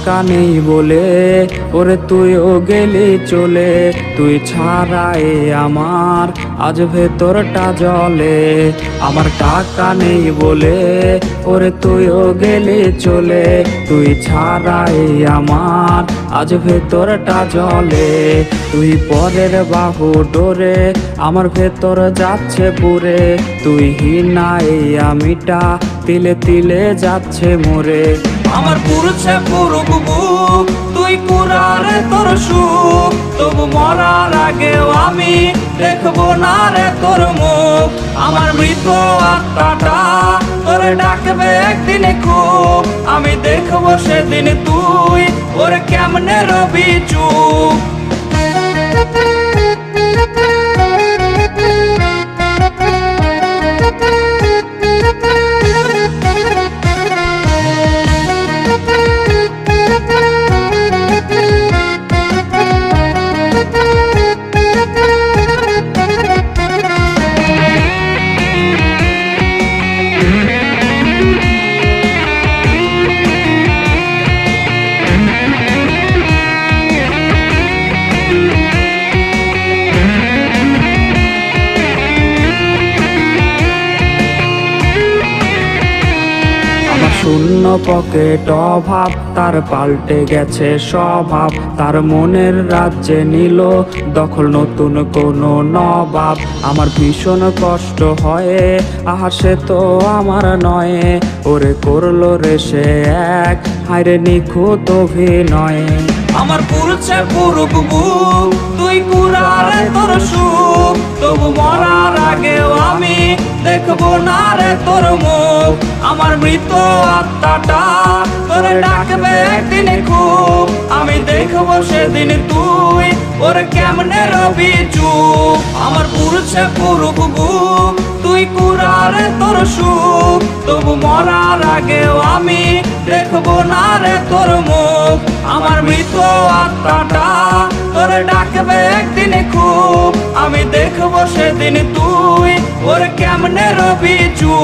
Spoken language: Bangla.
টাকা নেই বলে ওরে তুইও গেলি চলে, তুই ছাড়াই আমার আজ ভেতরটা জ্বলে। আমার টাকা নেই বলে ওরে তুইও গেলি চলে, তুই ছাড়াই আমার আজ ভেতরটা জ্বলে। তুই পরের বাহু ডোরে আমার ভেতর যাচ্ছে পুরে, তুই হিনাই আমিটা তিলে তিলে যাচ্ছে মোরে। আমার পুরুষে পুরুক বুক, তুই কুরারে তোর সুখ, তবু মরার আগেও আমি দেখবো না রে তোর মুখ। আমার মৃত আত্মাটা তোরে ডাকবে একদিনে খুব, আমি দেখবো সেদিন তুই ওরে কেমনে রবি চুপ। শূন্য পকেট অভাব, তার পাল্টে গেছে স্বভাব, তার মনের রাজ্যে নিল দখল নতুন কোনো নবাব। আমার ভীষণ কষ্ট হয়, আহা সে তো আমার নয়, ওরে করলো রে সে এক হায়রে নিখুঁত অভিনয়। আমার পুরুষে পুরুক বুক, তুই কুরারে তোর সুখ, তবু মরার আগেও আমি দেখবো না রে তোর মুখ। আমার মৃত আত্মাটা তোরে ডাকবে একদিনে খুব, আমি দেখবো সেদিন তুই ওরে কেমনে রবি চুপ। আমার পুরুষে পুরুক বুক, তুই কুরারে তোর সুখ, তবু মরার আগেও আমি দেখবো না রে তোর মুখ। আমার মৃত আত্মাটা তোরে ডাকবে একদিনে খুব, আমি দেখবো সেদিন তুই ওরে কেমনে রবি চুপ।